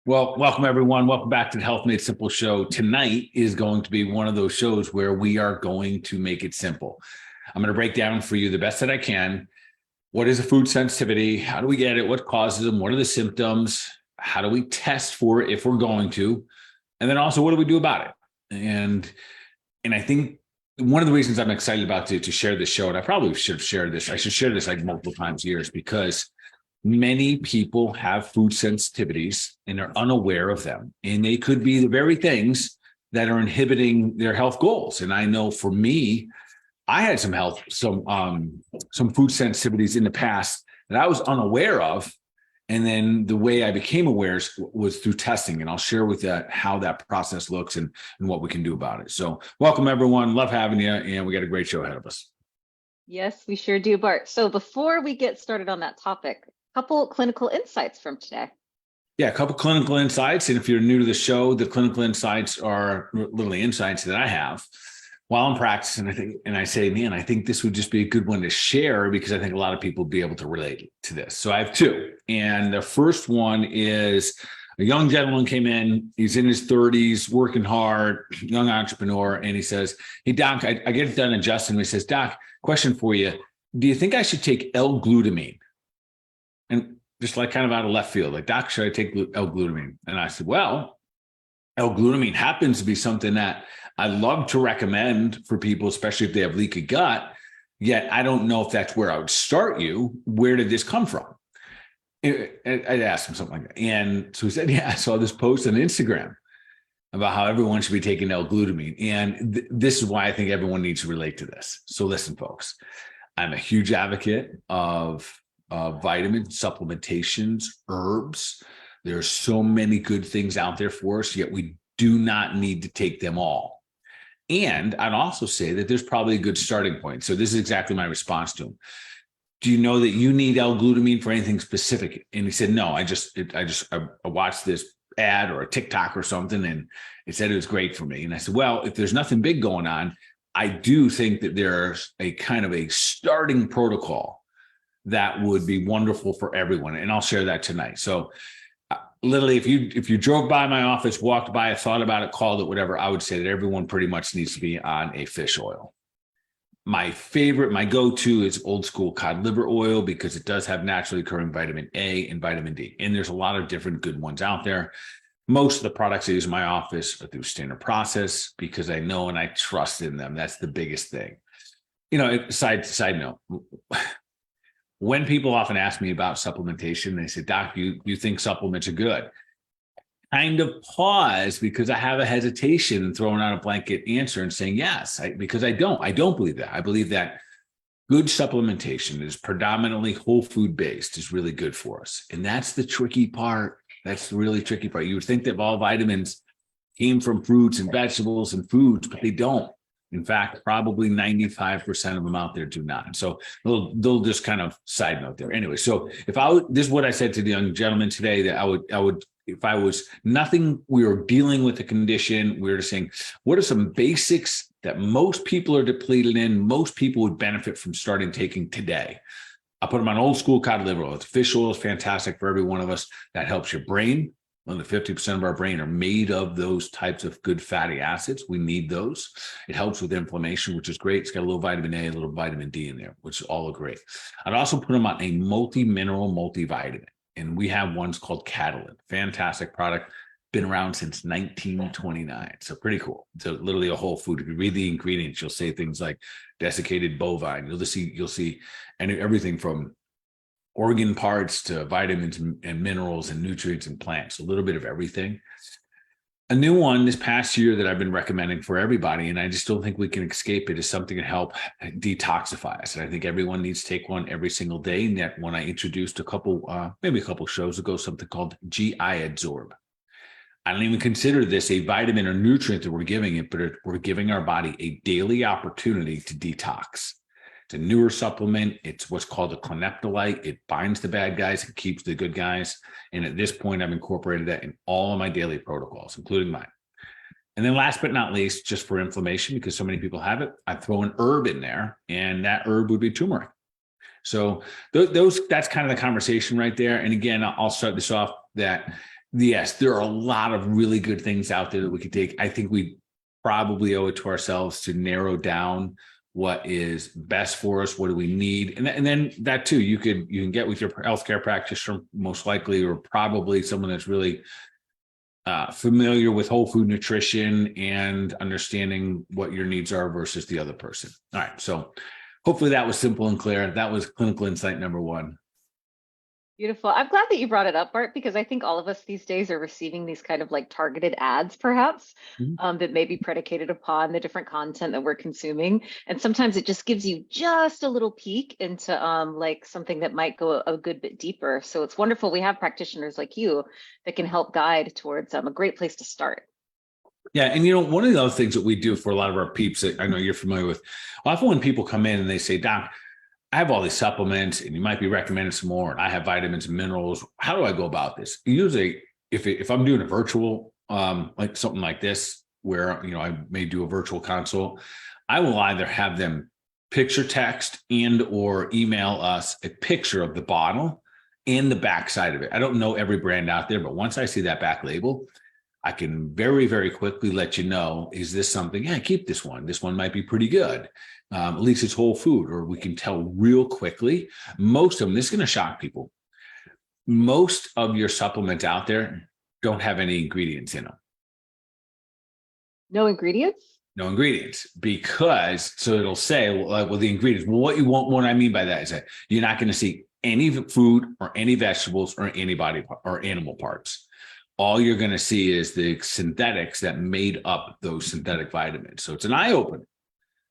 Well, welcome everyone. Welcome back to the Health Made Simple show. Tonight is going to be one of those shows where we are going to make it simple. I'm going to break down for you the best that I can. What is a food sensitivity? How do we get it? What causes them? What are the symptoms? How do we test for it if we're going to? And then also, what do we do about it? And I think one of the reasons I'm excited about to share this show, and I probably should have shared this. I should share this like multiple times a year, is because many people have food sensitivities and are unaware of them. And they could be the very things that are inhibiting their health goals. And I know for me, I had some food sensitivities in the past that I was unaware of. And then the way I became aware was through testing. And I'll share with that how that process looks and what we can do about it. So welcome, everyone. Love having you. And we got a great show ahead of us. Yes, we sure do, Bart. So before we get started on that topic, couple clinical insights from today. Yeah, a couple clinical insights. And if you're new to the show, the clinical insights are literally insights that I have while I'm practicing. I say, man, I think this would just be a good one to share because I think a lot of people will be able to relate to this. So I have two. And the first one is a young gentleman came in. He's in his 30s, working hard, young entrepreneur. And he says, hey, Doc, I get it done adjusting. He says, Doc, question for you. Do you think I should take L-glutamine? And just like kind of out of left field, like, Doc, should I take L-glutamine? And I said, well, L-glutamine happens to be something that I love to recommend for people, especially if they have leaky gut, yet I don't know if that's where I would start you. Where did this come from? I asked him something like that. And so he said, yeah, I saw this post on Instagram about how everyone should be taking L-glutamine. And this is why I think everyone needs to relate to this. So listen, folks, I'm a huge advocate of vitamin supplementations, herbs. There's so many good things out there for us, yet we do not need to take them all. And I'd also say that there's probably a good starting point. So this is exactly my response to him. Do you know that you need L-glutamine for anything specific? And he said, no, I watched this ad or a TikTok or something, and it said it was great for me. And I said, well, if there's nothing big going on, I do think that there's a kind of a starting protocol that would be wonderful for everyone. And I'll share that tonight. So literally, if you drove by my office, walked by, thought about it, called it, whatever, I would say that everyone pretty much needs to be on a fish oil. My go-to is old school cod liver oil because it does have naturally occurring vitamin A and vitamin D. And there's a lot of different good ones out there. Most of the products I use in my office are through standard process because I know and I trust in them. That's the biggest thing. You know, side note, when people often ask me about supplementation, they say, Doc, you think supplements are good? Kind of pause because I have a hesitation in throwing out a blanket answer and saying yes, because I don't believe that. I believe that good supplementation is predominantly whole food based is really good for us. And that's the tricky part. That's the really tricky part. You would think that all vitamins came from fruits and vegetables and foods, but they don't. In fact, probably 95% of them out there do not. So they'll just kind of side note there. Anyway, so this is what I said to the young gentleman today, that I would, if I was nothing, we were dealing with the condition, we were just saying, what are some basics that most people are depleted in, most people would benefit from starting taking today? I'll put them on old school cod liver oil. Fish oil is fantastic for every one of us. That helps your brain. Only 50% of our brain are made of those types of good fatty acids. We need those. It helps with inflammation, which is great. It's got a little vitamin A, a little vitamin D in there, which is all great. I'd also put them on a multi-mineral multivitamin. And we have ones called Catalin. Fantastic product. Been around since 1929. So pretty cool. So literally a whole food. If you read the ingredients, you'll say things like desiccated bovine. You'll see everything from organ parts to vitamins and minerals and nutrients and plants, a little bit of everything. A new one this past year that I've been recommending for everybody, and I just don't think we can escape it, is something to help detoxify us. And I think everyone needs to take one every single day. And that one I introduced maybe a couple shows ago, something called GI Absorb. I don't even consider this a vitamin or nutrient that we're giving it, but we're giving our body a daily opportunity to detox. It's a newer supplement. It's what's called a clineptolite. It binds the bad guys and keeps the good guys. And at this point, I've incorporated that in all of my daily protocols, including mine. And then last but not least, just for inflammation, because so many people have it, I throw an herb in there, and that herb would be turmeric. So that's kind of the conversation right there. And again, I'll start this off that Yes, there are a lot of really good things out there that we could take. I think we probably owe it to ourselves to narrow down what is best for us. What do we need? And then that too, you can get with your healthcare practitioner most likely, or probably someone that's really familiar with whole food nutrition and understanding what your needs are versus the other person. All right. So hopefully that was simple and clear. That was clinical insight number one. Beautiful. I'm glad that you brought it up, Bart, because I think all of us these days are receiving these kind of like targeted ads, perhaps, Mhm. that may be predicated upon the different content that we're consuming. And sometimes it just gives you just a little peek into like something that might go a good bit deeper. So it's wonderful we have practitioners like you that can help guide towards a great place to start. Yeah. And one of the other things that we do for a lot of our peeps that I know you're familiar with, often when people come in and they say, Doc, I have all these supplements and you might be recommending some more, and I have vitamins and minerals. How do I go about this? Usually if I'm doing a virtual, like something like this, where, I may do a virtual consult, I will either have them picture text and or email us a picture of the bottle and the back side of it. I don't know every brand out there, but once I see that back label, I can very, very quickly let you know, is this something? Yeah, keep this one. This one might be pretty good. At least it's whole food, or we can tell real quickly. Most of them, this is going to shock people. Most of your supplements out there don't have any ingredients in them. No ingredients? No ingredients, because so it'll say, well, the ingredients. Well, what I mean by that is that you're not going to see any food or any vegetables or any body or animal parts. All you're going to see is the synthetics that made up those synthetic vitamins. So it's an eye opener.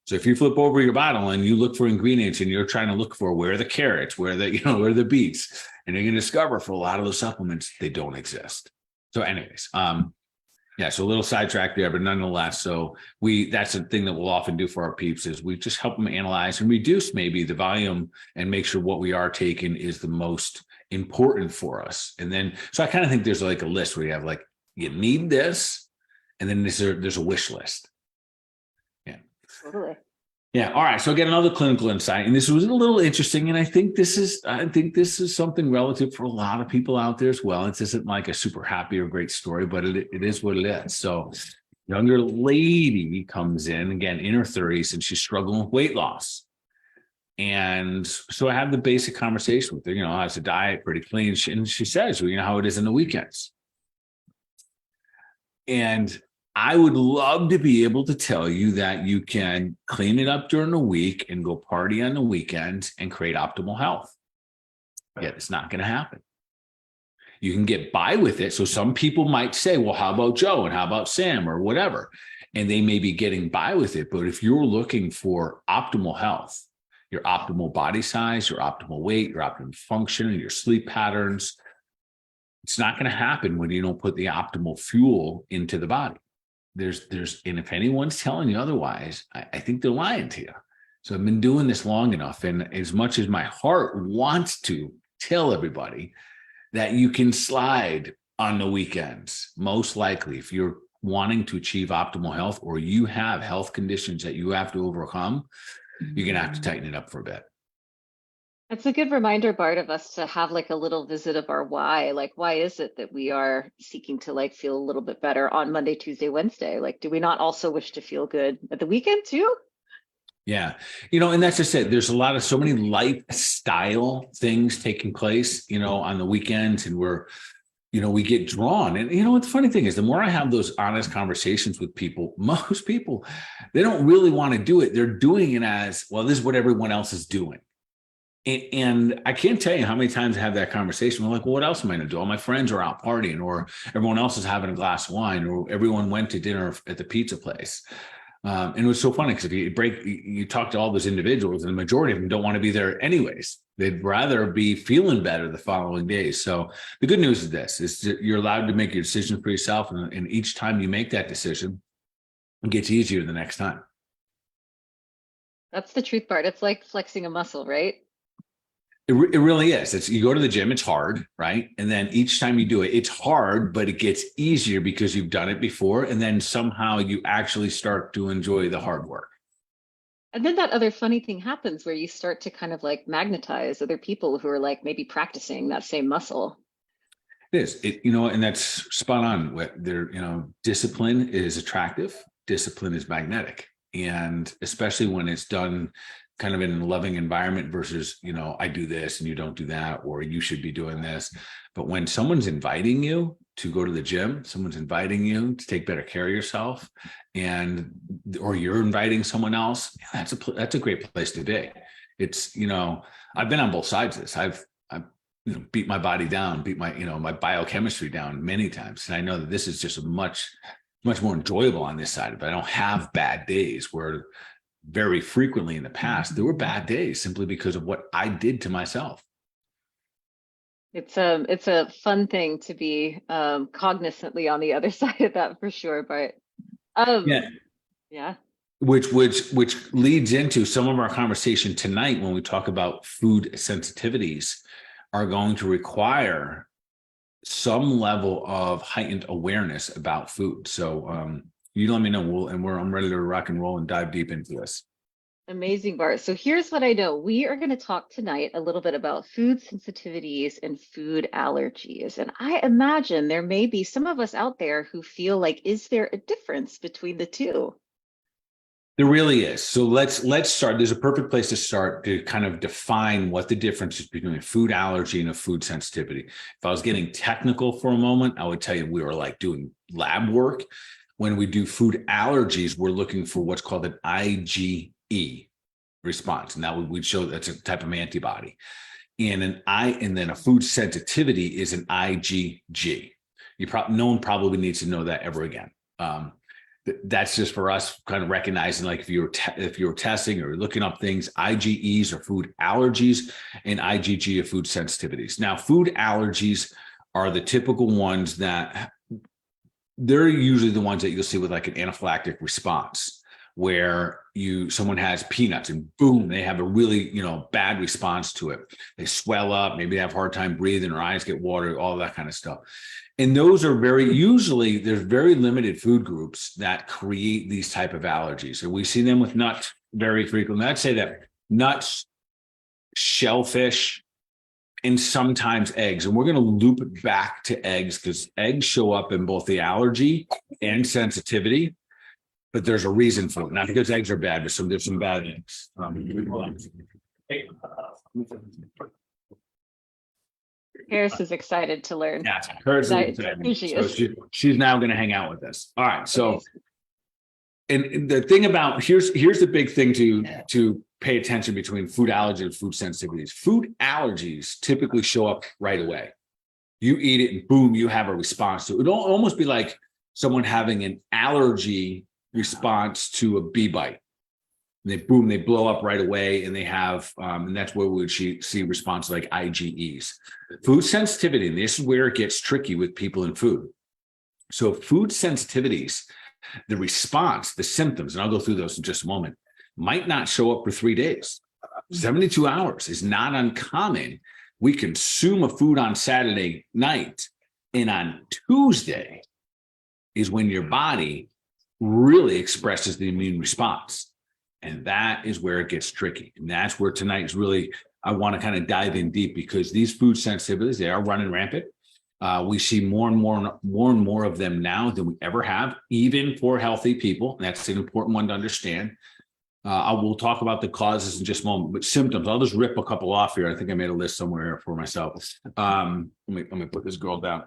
So if you flip over your bottle and you look for ingredients and you're trying to look for where are the carrots, where are the beets, and you're going to discover for a lot of those supplements, they don't exist. So anyways, yeah, so a little sidetrack there, but nonetheless, so that's the thing that we'll often do for our peeps is we just help them analyze and reduce maybe the volume and make sure what we are taking is the most important for us. And then, so I kind of think there's like a list where you have like, you need this, and then there's a wish list. Yeah. Totally. Yeah. All right. So again, another clinical insight, and this was a little interesting. And I think this is something relative for a lot of people out there as well. It isn't like a super happy or great story, but it is what it is. So younger lady comes in again in her 30s and she's struggling with weight loss. And so I have the basic conversation with her, how's the diet, pretty clean. And she says, well, how it is in the weekends. And I would love to be able to tell you that you can clean it up during the week and go party on the weekends and create optimal health. Yet it's not going to happen. You can get by with it. So some people might say, well, how about Joe and how about Sam or whatever? And they may be getting by with it. But if you're looking for optimal health, your optimal body size, your optimal weight, your optimal function, your sleep patterns, it's not going to happen when you don't put the optimal fuel into the body. And if anyone's telling you otherwise, I think they're lying to you. So I've been doing this long enough. And as much as my heart wants to tell everybody that you can slide on the weekends, most likely, if you're wanting to achieve optimal health or you have health conditions that you have to overcome, you're going to have to tighten it up for a bit. It's a good reminder, Bart, of us to have like a little visit of our why. Like, why is it that we are seeking to like feel a little bit better on Monday, Tuesday, Wednesday? Like, do we not also wish to feel good at the weekend too? Yeah. And that's just it. There's so many lifestyle things taking place, on the weekends, and we get drawn. And what the funny thing is, the more I have those honest conversations with people, most people, they don't really want to do it. They're doing it as, well, this is what everyone else is doing. And I can't tell you how many times I have that conversation. We're like, well, what else am I going to do? All my friends are out partying, or everyone else is having a glass of wine, or everyone went to dinner at the pizza place. And it was so funny because if you talk to all those individuals, and the majority of them don't want to be there anyways. They'd rather be feeling better the following days. So the good news is this, is that you're allowed to make your decision for yourself. And each time you make that decision, it gets easier the next time. That's the truth, Bart. It's like flexing a muscle, right? It really is. You go to the gym, it's hard, right? And then each time you do it, it's hard, but it gets easier because you've done it before. And then somehow you actually start to enjoy the hard work. And then that other funny thing happens where you start to kind of like magnetize other people who are like maybe practicing that same muscle. It is. And that's spot on. Discipline is attractive. Discipline is magnetic. And especially when it's done kind of in a loving environment versus, I do this and you don't do that, or you should be doing this. But when someone's inviting you to go to the gym, someone's inviting you to take better care of yourself, or you're inviting someone else, that's a great place to be. It's, I've been on both sides of this. I've beat my body down, beat my, my biochemistry down many times. And I know that this is just much more enjoyable on this side of it. I don't have bad days, where very frequently in the past, there were bad days simply because of what I did to myself. It's a fun thing to be cognizantly on the other side of that for sure. But yeah. Which leads into some of our conversation tonight when we talk about food sensitivities are going to require some level of heightened awareness about food. So you let me know, I'm ready to rock and roll and dive deep into this. Amazing, Bart. So here's what I know. We are going to talk tonight a little bit about food sensitivities and food allergies. And I imagine there may be some of us out there who feel like, is there a difference between the two? There really is. So let's start. There's a perfect place to start to kind of define what the difference is between a food allergy and a food sensitivity. If I was getting technical for a moment, I would tell you we were like doing lab work. When we do food allergies, we're looking for what's called an IgE response, and that would show that's a type of antibody. And then a food sensitivity is an IgG. No one probably needs to know that ever again. That's just for us kind of recognizing, like if you were testing or looking up things, IgEs are food allergies and IgG are food sensitivities. Now, food allergies are the typical ones that they're usually the ones that you'll see with like an anaphylactic response, where someone has peanuts and boom, they have a really, bad response to it. They swell up, maybe they have a hard time breathing, or eyes get watery, all that kind of stuff. And those are there's very limited food groups that create these type of allergies. And we see them with nuts very frequently. I'd say that nuts, shellfish, and sometimes eggs. And we're going to loop it back to eggs because eggs show up in both the allergy and sensitivity. But there's a reason for it. Not because eggs are bad, but there's some bad eggs. Harris is excited to learn. Yeah, Harris is excited. So she's now going to hang out with us. All right. So, and the thing about here's the big thing to pay attention between food allergies and food sensitivities. Food allergies typically show up right away. You eat it and boom, you have a response to it. It'll almost be like someone having an allergy response to a bee bite. They blow up right away, and they have, and that's where we would see responses like IgEs. Food sensitivity, and this is where it gets tricky with people in food. So food sensitivities, the response, the symptoms, and I'll go through those in just a moment, might not show up for 3 days. 72 hours is not uncommon. We consume a food on Saturday night, and on Tuesday is when your body really expresses the immune response. And that is where it gets tricky. And that's where tonight is really, I want to kind of dive in deep, because these food sensitivities, they are running rampant. We see more and more of them now than we ever have, even for healthy people. That's an important one to understand. We'll talk about the causes in just a moment, but symptoms, I'll just rip a couple off here. I think I made a list somewhere for myself. Let me put this girl down.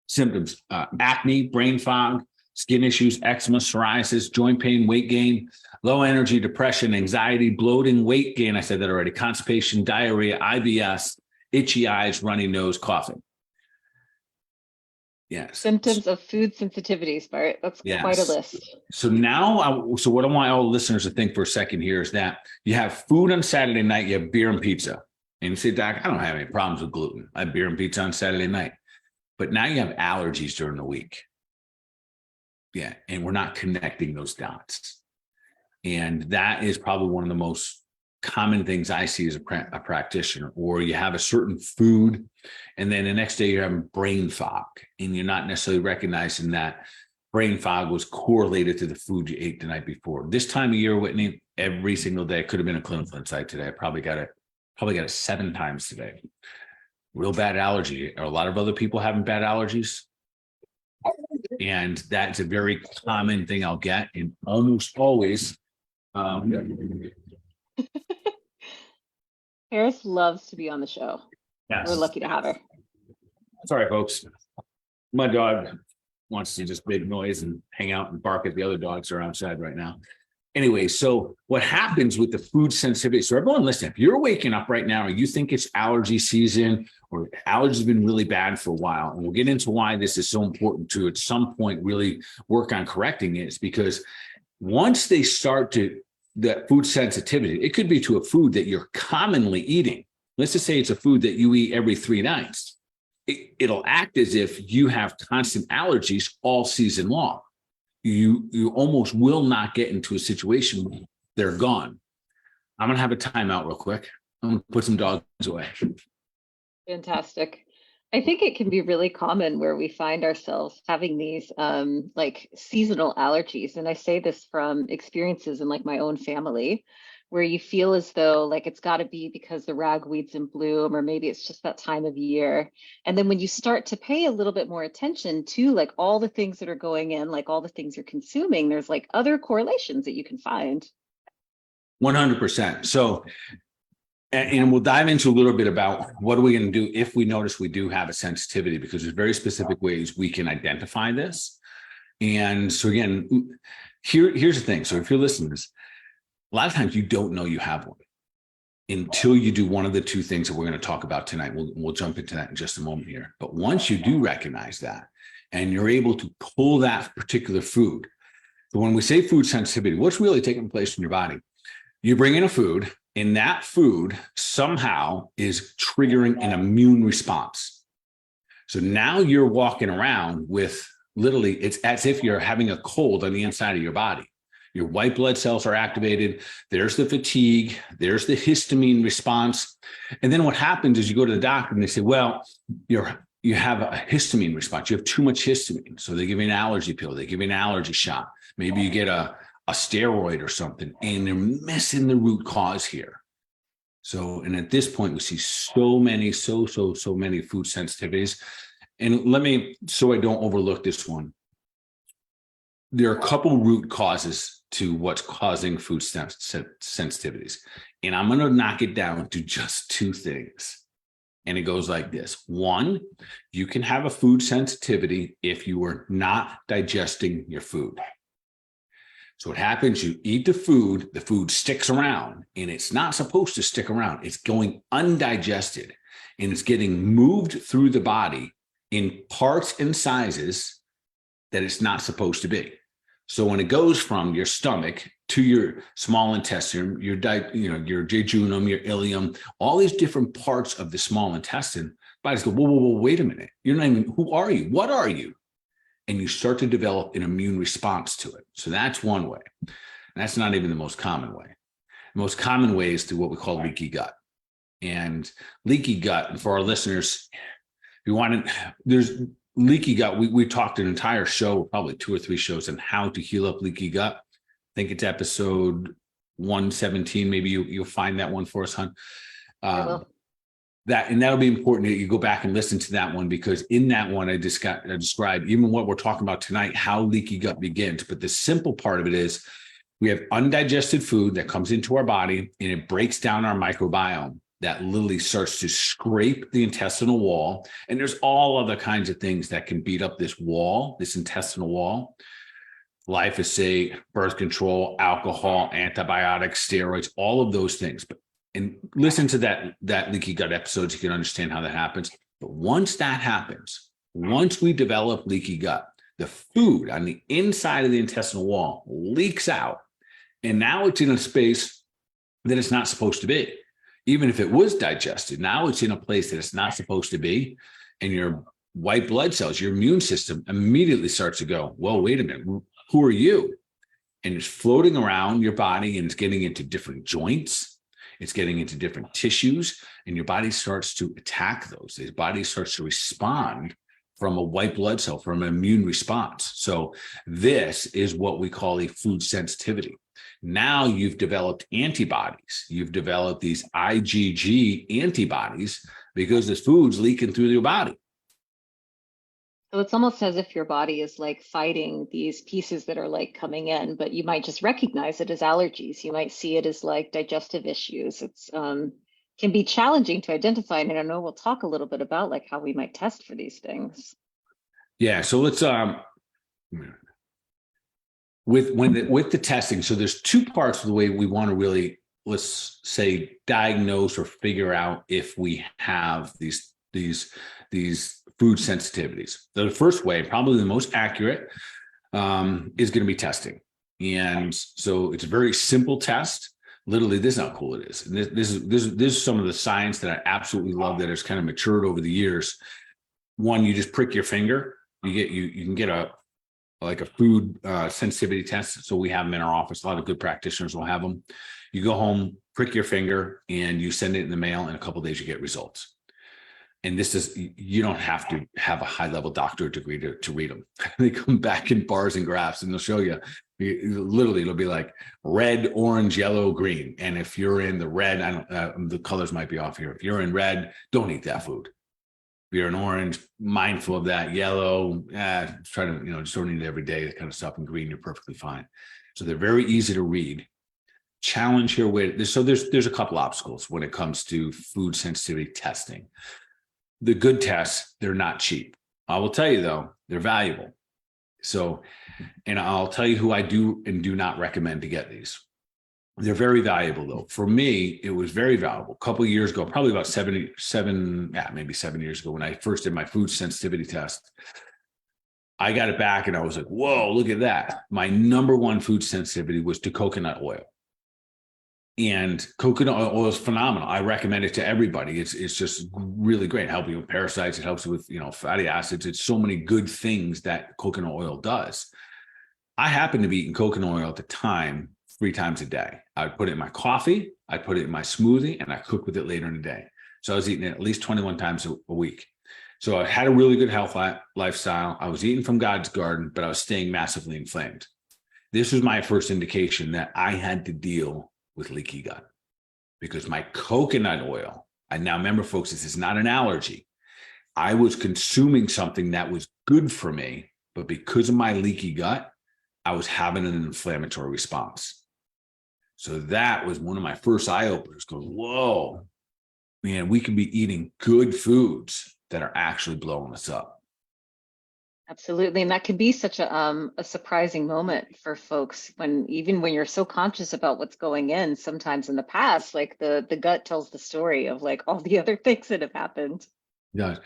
Symptoms, acne, brain fog, skin issues, eczema, psoriasis, joint pain, weight gain, low energy, depression, anxiety, bloating, weight gain. I said that already. Constipation, diarrhea, IBS, itchy eyes, runny nose, coughing. Yes. Symptoms of food sensitivities, Bart. That's quite a list. So now, what I want all the listeners to think for a second here is that you have food on Saturday night, you have beer and pizza. And you say, Doc, I don't have any problems with gluten. I have beer and pizza on Saturday night. But now you have allergies during the week. Yeah. And we're not connecting those dots. And that is probably one of the most common things I see as a practitioner. Or you have a certain food, and then the next day you're having brain fog, and you're not necessarily recognizing that brain fog was correlated to the food you ate the night before. This time of year, Whitney, every single day, could have been a clinical insight today. I probably got it 7 times today. real bad allergy. Are a lot of other people having bad allergies? And that's a very common thing I'll get, and almost always. Paris loves to be on the show. Yes. We're lucky to have her. Sorry, folks. My dog wants to just make noise and hang out and bark at the other dogs that are outside right now. Anyway, so what happens with the food sensitivity? So everyone listen, if you're waking up right now or you think it's allergy season or allergies have been really bad for a while, and we'll get into why this is so important to at some point really work on correcting it, is because once they start to that food sensitivity, it could be to a food that you're commonly eating. Let's just say it's a food that you eat every 3 nights. It'll act as if you have constant allergies all season long. You almost will not get into a situation where they're gone. I'm gonna have a timeout real quick. I'm gonna put some dogs away. Fantastic. I think it can be really common where we find ourselves having these like seasonal allergies. And I say this from experiences in like my own family, where you feel as though like it's got to be because the ragweed's in bloom, or maybe it's just that time of year. And then when you start to pay a little bit more attention to like all the things that are going in, like all the things you're consuming, there's like other correlations that you can find. 100%. So, and we'll dive into a little bit about what are we going to do if we notice we do have a sensitivity, because there's very specific ways we can identify this. And so again, here's the thing. So if you're listening to this, a lot of times you don't know you have one until you do one of the 2 things that we're going to talk about tonight. We'll jump into that in just a moment here. But once you do recognize that and you're able to pull that particular food, so when we say food sensitivity, what's really taking place in your body? You bring in a food, and that food somehow is triggering an immune response. So now you're walking around with literally, it's as if you're having a cold on the inside of your body. Your white blood cells are activated. There's the fatigue. There's the histamine response. And then what happens is you go to the doctor and they say, well, you have a histamine response. You have too much histamine. So they give you an allergy pill. They give you an allergy shot. Maybe you get a steroid or something, and they're missing the root cause here. So, and at this point, we see so many food sensitivities. And so I don't overlook this one. There are a couple root causes to what's causing food sensitivities. And I'm going to knock it down to just 2 things. And it goes like this. 1, you can have a food sensitivity if you are not digesting your food. So what happens, you eat the food sticks around, and it's not supposed to stick around. It's going undigested, and it's getting moved through the body in parts and sizes that it's not supposed to be. So when it goes from your stomach to your small intestine, your jejunum, your ileum, all these different parts of the small intestine, bodies go, whoa, wait a minute. You're not even, who are you? What are you? And you start to develop an immune response to it. So that's one way. And that's not even the most common way. The most common way is through what we call leaky gut. And leaky gut, and for our listeners, there's leaky gut. We talked an entire show, probably 2 or 3 shows, on how to heal up leaky gut. I think it's episode 117. Maybe you'll find that one for us, hon. That'll be important that you go back and listen to that one, because in that one I described even what we're talking about tonight, how leaky gut begins. But the simple part of it is we have undigested food that comes into our body, and it breaks down our microbiome that literally starts to scrape the intestinal wall. And there's all other kinds of things that can beat up this wall, this intestinal wall. Glyphosate, birth control, alcohol, antibiotics, steroids, all of those things. And listen to that leaky gut episode so you can understand how that happens. But once that happens, once we develop leaky gut, the food on the inside of the intestinal wall leaks out. And now it's in a space that it's not supposed to be. Even if it was digested, now it's in a place that it's not supposed to be. And your white blood cells, your immune system immediately starts to go, well, wait a minute, who are you? And it's floating around your body, and it's getting into different joints. It's getting into different tissues, and your body starts to attack those. Your body starts to respond from a white blood cell, from an immune response. So this is what we call a food sensitivity. Now you've developed antibodies. You've developed these IgG antibodies because this food's leaking through your body. So it's almost as if your body is like fighting these pieces that are like coming in, but you might just recognize it as allergies. You might see it as like digestive issues. It's can be challenging to identify. And I know we'll talk a little bit about like how we might test for these things. Yeah. So let's with the testing. So there's two parts of the way we want to really, let's say, diagnose or figure out if we have these food sensitivities. The first way, probably the most accurate, is going to be testing. And so it's a very simple test. Literally, this is how cool it is. And this is some of the science that I absolutely love that has kind of matured over the years. One, you just prick your finger. You can get a food sensitivity test. So we have them in our office. A lot of good practitioners will have them. You go home, prick your finger, and you send it in the mail. In a couple of days, you get results. And you don't have to have a high-level doctorate degree to read them. They come back in bars and graphs, and they'll show you. Literally, it'll be like red, orange, yellow, green. And if you're in the red, the colors might be off here. If you're in red, don't eat that food. If you're in orange, mindful of that. Yellow, try to, just don't eat it every day, that kind of stuff. And green, you're perfectly fine. So they're very easy to read. Challenge here with so there's a couple obstacles when it comes to food sensitivity testing. The good tests, they're not cheap. I will tell you though, they're valuable. So, and I'll tell you who I do and do not recommend to get these. They're very valuable though. For me, it was very valuable. A couple of years ago, probably about maybe 7 years ago, when I first did my food sensitivity test, I got it back and I was like, whoa, look at that. My number one food sensitivity was to coconut oil. And coconut oil is phenomenal. I recommend it to everybody. It's just really great. It helps you with parasites. It helps you with, fatty acids. It's so many good things that coconut oil does. I happen to be eating coconut oil at the time 3 times a day. I would put it in my coffee. I put it in my smoothie, and I cook with it later in the day. So I was eating it at least 21 times a week. So I had a really good health lifestyle. I was eating from God's garden, but I was staying massively inflamed. This was my first indication that I had to deal with leaky gut, because my coconut oil, and now remember folks, this is not an allergy. I was consuming something that was good for me, but because of my leaky gut, I was having an inflammatory response. So that was one of my first eye openers. Go, whoa, man, we can be eating good foods that are actually blowing us up. Absolutely. And that can be such a surprising moment for folks even when you're so conscious about what's going in. Sometimes in the past, like the gut tells the story of like all the other things that have happened. Yeah.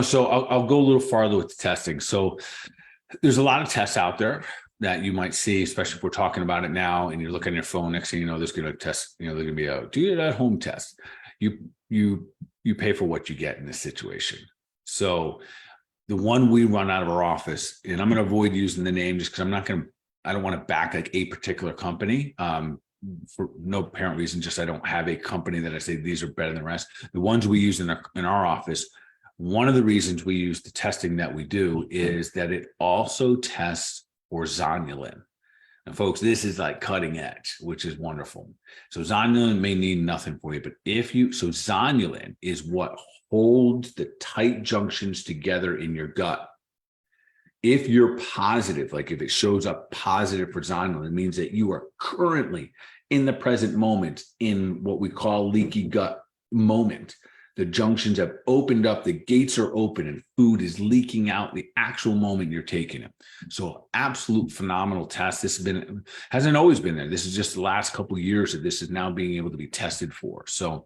So I'll go a little farther with the testing. So there's a lot of tests out there that you might see, especially if we're talking about it now and you're looking at your phone. Next thing you know, there's going to test, they're going to be a do it at home test. You pay for what you get in this situation. So the one we run out of our office, and I'm going to avoid using the name just because I don't want to back like a particular company for no apparent reason. Just I don't have a company that I say these are better than the rest. The ones we use in our office, one of the reasons we use the testing that we do is that it also tests for zonulin. And folks, this is like cutting edge, which is wonderful. So zonulin may mean nothing for you, but zonulin is what holds the tight junctions together in your gut. If you're positive, like if it shows up positive for zonulin, it means that you are currently in the present moment in what we call leaky gut moment. The junctions have opened up, the gates are open, and food is leaking out the actual moment you're taking it. So absolute phenomenal test. This hasn't always been there. This is just the last couple of years that this is now being able to be tested for. So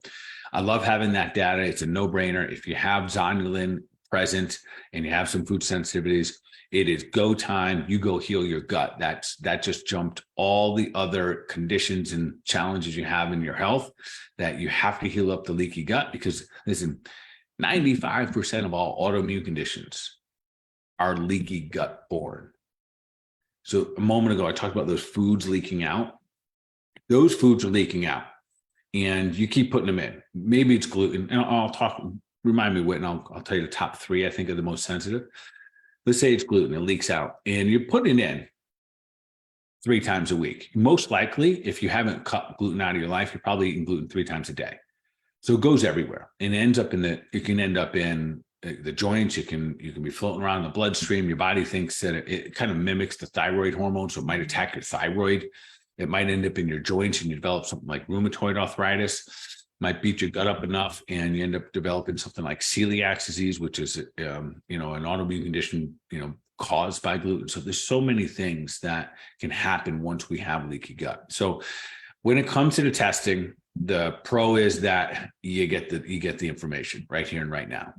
I love having that data. It's a no-brainer. If you have zonulin present and you have some food sensitivities, it is go time. You go heal your gut. That just jumped all the other conditions and challenges you have in your health, that you have to heal up the leaky gut, because listen, 95% of all autoimmune conditions are leaky gut born. So a moment ago, I talked about those foods leaking out. Those foods are leaking out and you keep putting them in. Maybe it's gluten. And remind me, Whit, and I'll tell you the top 3 I think are the most sensitive. Let's say it's gluten, it leaks out, and you're putting it in 3 times a week. Most likely, if you haven't cut gluten out of your life, you're probably eating gluten 3 times a day. So it goes everywhere and ends up it can end up in the joints. You can be floating around in the bloodstream. Your body thinks that it kind of mimics the thyroid hormone, so it might attack your thyroid. It might end up in your joints and you develop something like rheumatoid arthritis. Might beat your gut up enough and you end up developing something like celiac disease, which is an autoimmune condition, caused by gluten. So there's so many things that can happen once we have leaky gut. So when it comes to the testing, the pro is that you get the information right here and right now.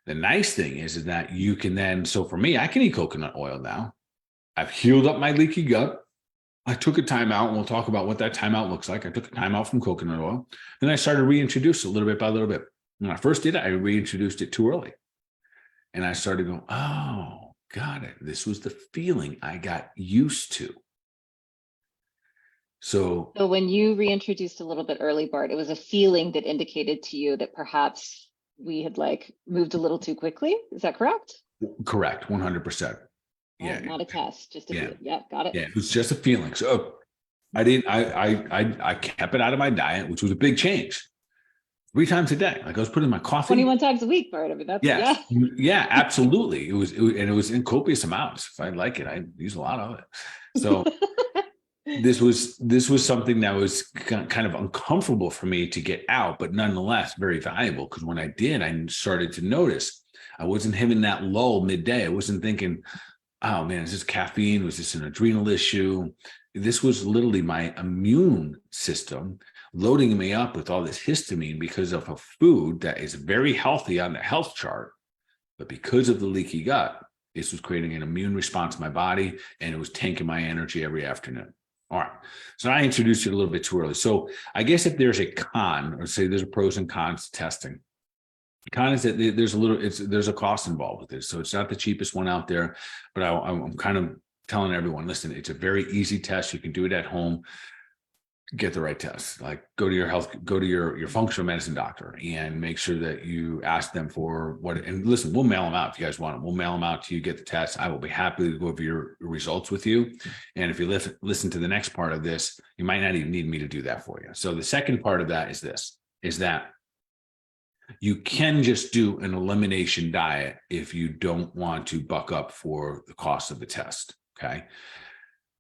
The nice thing is that you can then, so for me, I can eat coconut oil now. I've healed up my leaky gut. I took a time out, and we'll talk about what that timeout looks like. I took a time out from coconut oil. Then I started to reintroduce it little bit by little bit. When I first did it, I reintroduced it too early. And I started going, oh, got it. This was the feeling I got used to. So when you reintroduced a little bit early, Bart, it was a feeling that indicated to you that perhaps we had moved a little too quickly. Is that correct? Correct, 100%. Yeah, not a test, just a feeling. Yeah, got it. Yeah, it was just a feeling. So I kept it out of my diet, which was a big change. 3 times a day. Like I was putting my coffee 21 times a week, Bart. I mean, that's yeah, absolutely. It was in copious amounts. If I like it, I use a lot of it. So this was something that was kind of uncomfortable for me to get out, but nonetheless very valuable, because when I did, I started to notice I wasn't having that lull midday. I wasn't thinking, oh man, is this caffeine? Was this an adrenal issue? This was literally my immune system loading me up with all this histamine because of a food that is very healthy on the health chart. But because of the leaky gut, this was creating an immune response in my body, and it was tanking my energy every afternoon. All right. So I introduced it a little bit too early. So I guess if there's a con, or say there's a pros and cons to testing, the con is that there's a cost involved with this. So it's not the cheapest one out there, but I'm kind of telling everyone, listen, it's a very easy test. You can do it at home. Get the right test. Like go to your functional medicine doctor and make sure that you ask them for what, and listen, we'll mail them out if you guys want them. We'll mail them out to you, get the test. I will be happy to go over your results with you. And if you listen to the next part of this, you might not even need me to do that for you. So the second part of that is that you can just do an elimination diet if you don't want to buck up for the cost of the test. Okay.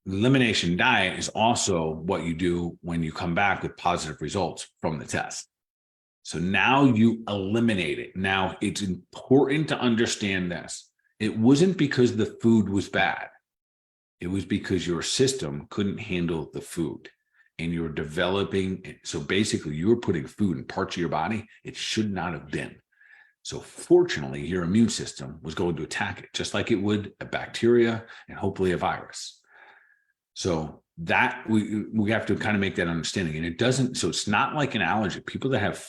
The elimination diet is also what you do when you come back with positive results from the test. So now you eliminate it. Now it's important to understand this. It wasn't because the food was bad. It was because your system couldn't handle the food and you're developing. So basically you were putting food in parts of your body it should not have been. So fortunately, your immune system was going to attack it just like it would a bacteria and hopefully a virus. So that we have to kind of make that understanding. And it doesn't, so it's not like an allergy. People that have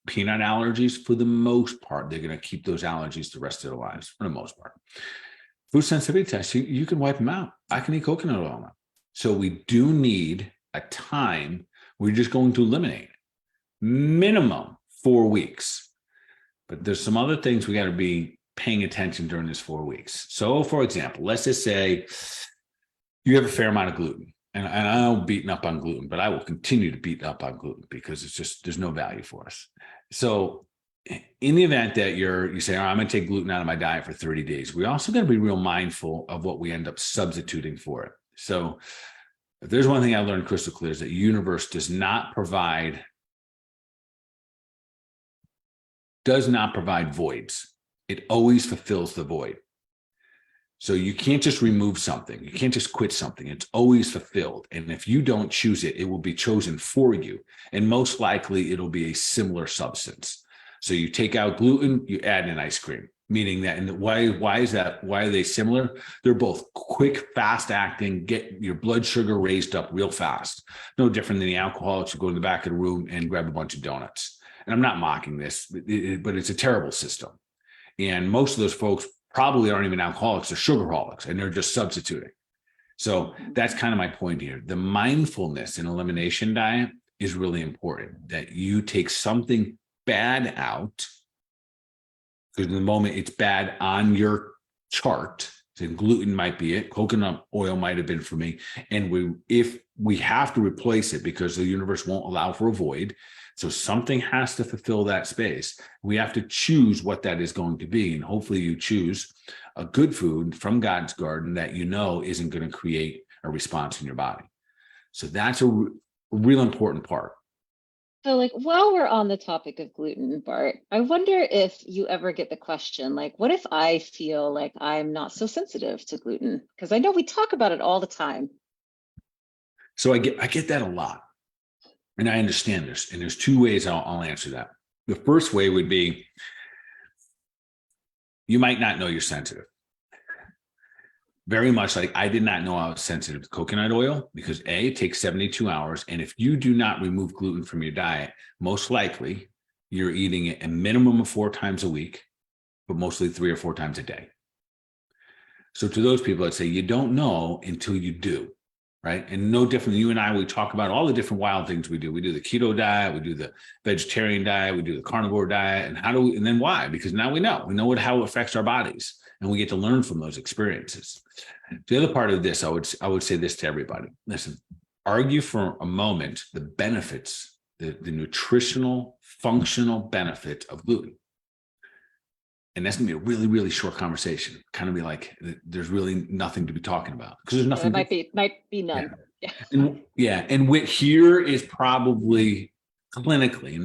peanut allergies, for the most part, they're going to keep those allergies the rest of their lives, for the most part. Food sensitivity tests, you can wipe them out. I can eat coconut oil now. So we do need a time we're just going to eliminate. Minimum 4 weeks. But there's some other things we got to be paying attention during this 4 weeks. So for example, let's just say you have a fair amount of gluten, and I'm beating up on gluten, but I will continue to beat up on gluten because it's just, there's no value for us. So in the event that you say, I'm going to take gluten out of my diet for 30 days, we also got to be real mindful of what we end up substituting for it. So if there's one thing I learned crystal clear is that the universe does not provide voids. It always fulfills the void. So you can't just remove something. You can't just quit something. It's always fulfilled. And if you don't choose it, it will be chosen for you. And most likely it'll be a similar substance. So you take out gluten, you add in ice cream, meaning that, and why is that? Why are they similar? They're both quick, fast acting, get your blood sugar raised up real fast. No different than the alcoholics who go in the back of the room and grab a bunch of donuts. And I'm not mocking this, but it's a terrible system. And most of those folks probably aren't even alcoholics, they're sugarholics, and they're just substituting. So that's kind of my point here. The mindfulness in elimination diet is really important, that you take something bad out, because in the moment it's bad on your chart, So gluten might be it. Coconut oil might have been for me. And if we have to replace it because the universe won't allow for a void, so something has to fulfill that space. We have to choose what that is going to be. And hopefully you choose a good food from God's garden that you know isn't going to create a response in your body. So that's a real important part. So, like, while we're on the topic of gluten, Bart, I wonder if you ever get the question, like, what if I feel like I'm not so sensitive to gluten? Because I know we talk about it all the time. So I get that a lot. And I understand this. And there's two ways I'll answer that. The first way would be you might not know you're sensitive. Very much like I did not know I was sensitive to coconut oil because it takes 72 hours. And if you do not remove gluten from your diet, most likely you're eating it a minimum of 4 times a week, but mostly 3 or 4 times a day. So to those people, I'd say you don't know until you do. Right. And no different. You and I, we talk about all the different wild things we do. We do the keto diet, we do the vegetarian diet, we do the carnivore diet. And then why? Because now we know how it affects our bodies and we get to learn from those experiences. The other part of this, I would say this to everybody. Listen, argue for a moment the benefits, the nutritional, functional benefit of gluten. And that's gonna be a really, really short conversation. Kind of be like, there's really nothing to be talking about because there's nothing. It might be none. Yeah. And what here is probably clinically in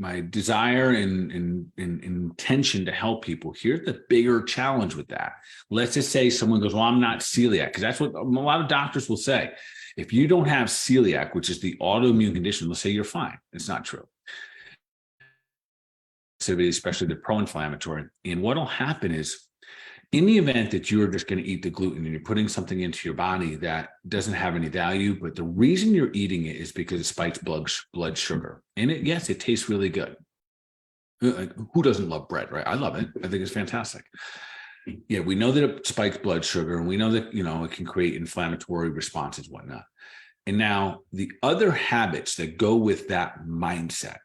my desire and intention to help people. Here's the bigger challenge with that. Let's just say someone goes, well, I'm not celiac, because that's what a lot of doctors will say. If you don't have celiac, which is the autoimmune condition, they'll say you're fine. It's not true. Especially the pro-inflammatory. And what will happen is, in the event that you're just going to eat the gluten and you're putting something into your body that doesn't have any value, but the reason you're eating it is because it spikes blood sugar. And yes, it tastes really good. Who doesn't love bread, right? I love it. I think it's fantastic. Yeah, we know that it spikes blood sugar, and we know that, it can create inflammatory responses, whatnot. And now the other habits that go with that mindset,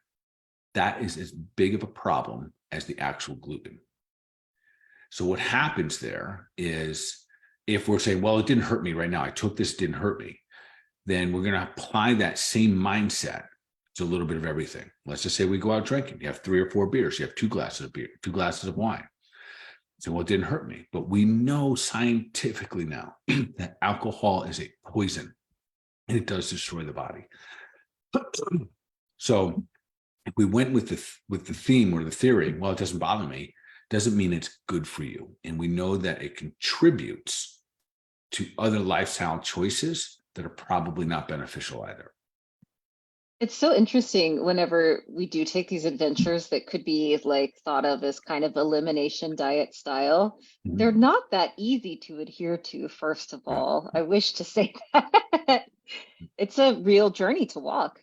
that is as big of a problem as the actual gluten. So what happens there is, if we're saying, well, it didn't hurt me right now, I took this, didn't hurt me, then we're going to apply that same mindset to a little bit of everything. Let's just say we go out drinking. You have 3 or 4 beers. You have 2 glasses of beer, 2 glasses of wine. So, well, it didn't hurt me. But we know scientifically now that alcohol is a poison and it does destroy the body. So if we went with the theme or the theory, well, it doesn't bother me, doesn't mean it's good for you. And we know that it contributes to other lifestyle choices that are probably not beneficial either. It's so interesting whenever we do take these adventures that could be like thought of as kind of elimination diet style. Mm-hmm. They're not that easy to adhere to, first of all. I wish to say that. It's a real journey to walk.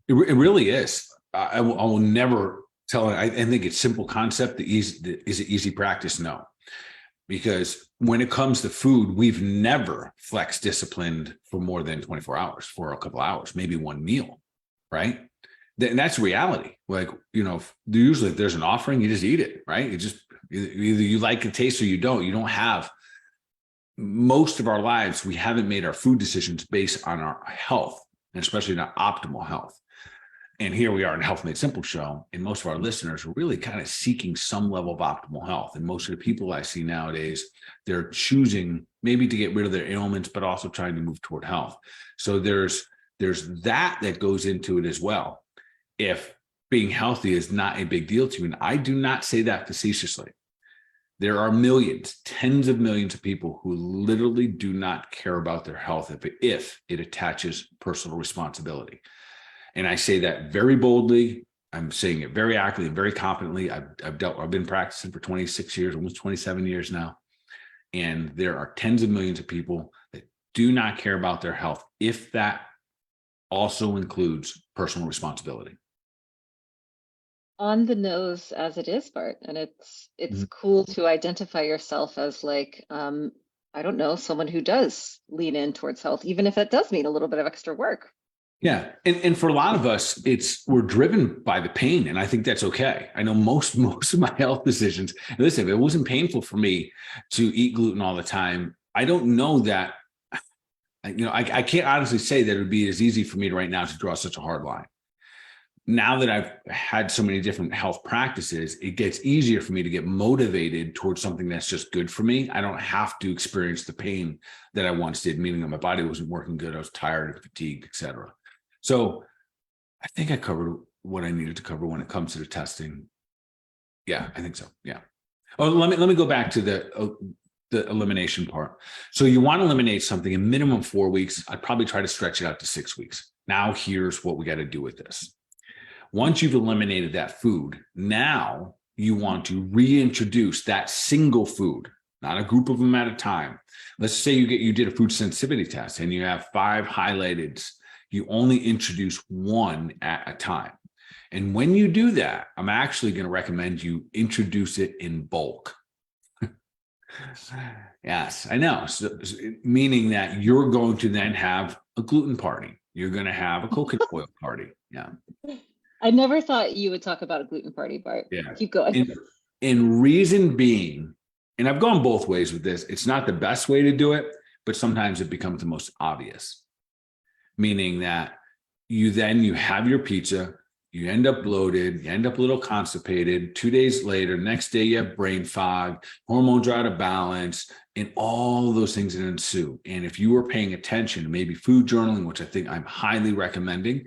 It really is. I will never tell. I think it's simple concept. Is it easy practice? No. Because when it comes to food, we've never flexed disciplined for more than 24 hours, for a couple hours, maybe one meal, right? And that's reality. Like, usually if there's an offering, you just eat it, right? You just, either you like the taste or you don't. You don't have, most of our lives, we haven't made our food decisions based on our health, and especially not optimal health. And here we are in Health Made Simple show, and most of our listeners are really kind of seeking some level of optimal health. And most of the people I see nowadays, they're choosing maybe to get rid of their ailments, but also trying to move toward health. So there's that goes into it as well. If being healthy is not a big deal to you, and I do not say that facetiously, there are millions, tens of millions of people who literally do not care about their health if it attaches personal responsibility. And I say that very boldly. I'm saying it very accurately and very competently. I've been practicing for 26 years, almost 27 years now. And there are tens of millions of people that do not care about their health if that also includes personal responsibility. On the nose as it is, Bart. And it's Mm-hmm. cool to identify yourself as like, I don't know, someone who does lean in towards health, even if that does mean a little bit of extra work. Yeah. And for a lot of us, we're driven by the pain. And I think that's okay. I know most of my health decisions, listen, if it wasn't painful for me to eat gluten all the time, I don't know that, I can't honestly say that it would be as easy for me right now to draw such a hard line. Now that I've had so many different health practices, it gets easier for me to get motivated towards something that's just good for me. I don't have to experience the pain that I once did, meaning that my body wasn't working good. I was tired and fatigued, etc. So I think I covered what I needed to cover when it comes to the testing. Yeah, I think so. Yeah. Oh, let me go back to the elimination part. So you want to eliminate something in minimum 4 weeks. I'd probably try to stretch it out to 6 weeks. Now here's what we got to do with this. Once you've eliminated that food, now you want to reintroduce that single food, not a group of them at a time. Let's say you did a food sensitivity test and you have 5 highlighted. You only introduce one at a time. And when you do that, I'm actually going to recommend you introduce it in bulk. Yes, I know. So, meaning that you're going to then have a gluten party. You're going to have a coconut oil party. Yeah. I never thought you would talk about a gluten party, Bart. Yeah. Keep going. And reason being, and I've gone both ways with this, it's not the best way to do it, but sometimes it becomes the most obvious. Meaning that you have your pizza, you end up bloated, you end up a little constipated. 2 days later, next day you have brain fog, hormones are out of balance, and all those things that ensue. And if you were paying attention, maybe food journaling, which I think I'm highly recommending,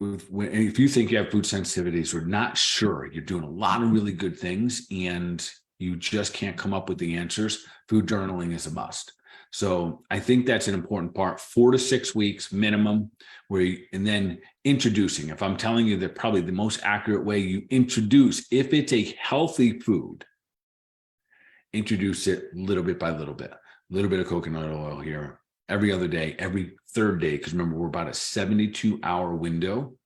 if you think you have food sensitivities or not sure, you're doing a lot of really good things and you just can't come up with the answers, food journaling is a must. So I think that's an important part, 4 to 6 weeks minimum, and then introducing. If I'm telling you that probably the most accurate way you introduce, if it's a healthy food, introduce it little bit by little bit, of coconut oil here every other day, every third day. Because remember, we're about a 72-hour window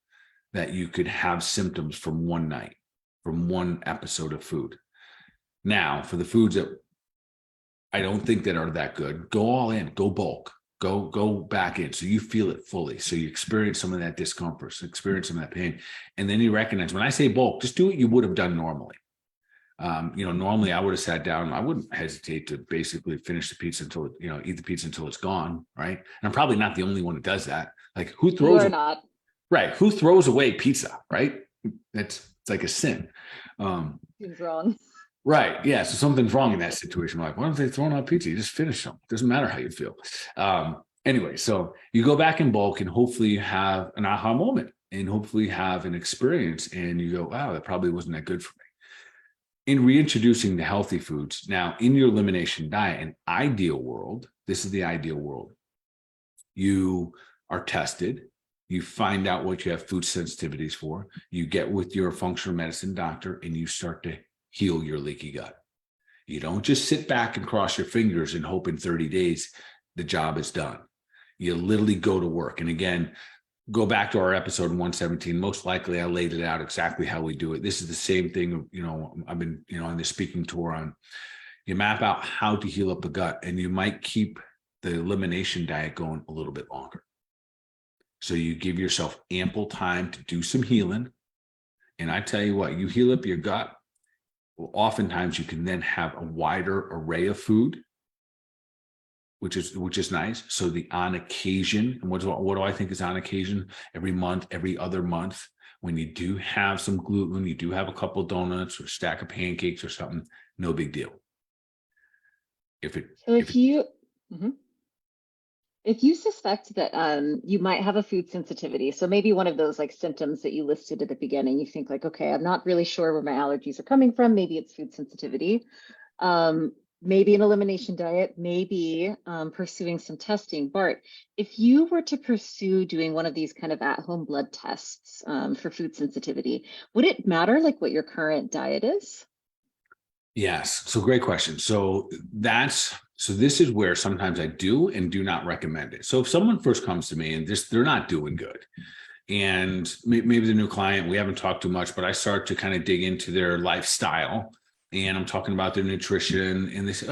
that you could have symptoms from one night, from one episode of food. Now, for the foods that I don't think that are that good, go all in, go bulk, go back in. So you feel it fully. So you experience some of that discomfort, experience some of that pain. And then you recognize, when I say bulk, just do what you would have done normally. Normally I would have sat down. I wouldn't hesitate to basically finish the pizza until, eat the pizza until it's gone. Right. And I'm probably not the only one that does that. Like who throws You are not. Right. Who throws away pizza? Right. It's like a sin. Seems wrong. Right. Yeah. So something's wrong in that situation. Like, why don't they throw out pizza? You just finish them. Doesn't matter how you feel. Anyway, so you go back in bulk and hopefully you have an aha moment and hopefully have an experience and you go, wow, that probably wasn't that good for me. In reintroducing the healthy foods, now in your elimination diet, an ideal world, this is the ideal world. You are tested. You find out what you have food sensitivities for. You get with your functional medicine doctor and you start to heal your leaky gut. You don't just sit back and cross your fingers and hope in 30 days the job is done. You literally go to work. And again, go back to our episode 117. Most likely I laid it out exactly how we do it. This is the same thing, I've been, on this speaking tour on, you map out how to heal up the gut and you might keep the elimination diet going a little bit longer. So you give yourself ample time to do some healing. And I tell you what, you heal up your gut, well, oftentimes you can then have a wider array of food, which is nice. So the on occasion, and what do I think is on occasion? Every month, every other month, when you do have some gluten, you do have a couple of donuts or a stack of pancakes or something, no big deal. If you suspect that you might have a food sensitivity, so maybe one of those like symptoms that you listed at the beginning, you think like, okay, I'm not really sure where my allergies are coming from. Maybe it's food sensitivity. Maybe an elimination diet, maybe pursuing some testing. Bart, if you were to pursue doing one of these kind of at-home blood tests for food sensitivity, would it matter like what your current diet is? Yes. So great question. So this is where sometimes I do and do not recommend it. So if someone first comes to me and they're not doing good, and maybe the new client, we haven't talked too much, but I start to kind of dig into their lifestyle and I'm talking about their nutrition and they say,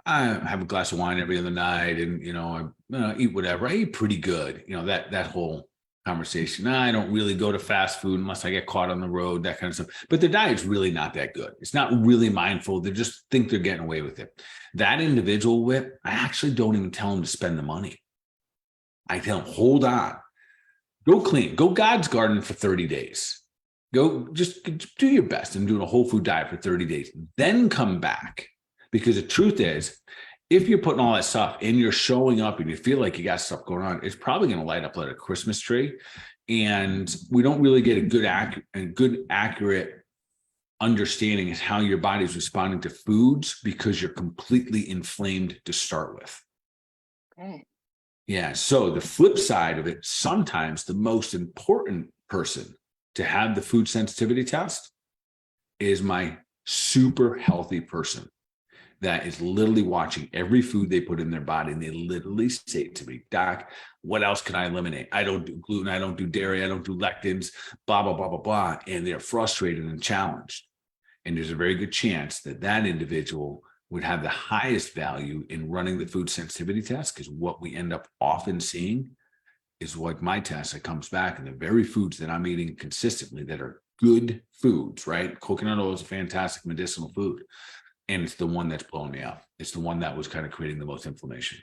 I have a glass of wine every other night, and I eat whatever. I eat pretty good. That whole conversation. Nah, I don't really go to fast food unless I get caught on the road, that kind of stuff. But their diet's really not that good. It's not really mindful. They just think they're getting away with it. That individual whip, I actually don't even tell them to spend the money. I tell them, hold on, go clean, go God's garden for 30 days. Go just do your best and do a whole food diet for 30 days. Then come back. Because the truth is, if you're putting all that stuff and you're showing up and you feel like you got stuff going on, it's probably going to light up like a Christmas tree. And we don't really get a good accurate understanding of how your body's responding to foods because you're completely inflamed to start with. Okay. Yeah. So the flip side of it, sometimes the most important person to have the food sensitivity test is my super healthy person that is literally watching every food they put in their body. And they literally say to me, Doc, what else can I eliminate? I don't do gluten. I don't do dairy. I don't do lectins, blah, blah, blah, blah, blah. And they're frustrated and challenged. And there's a very good chance that that individual would have the highest value in running the food sensitivity test, because what we end up often seeing is like my test that comes back, and the very foods that I'm eating consistently that are good foods, right? Coconut oil is a fantastic medicinal food. And it's the one that's blowing me up. It's the one that was kind of creating the most inflammation.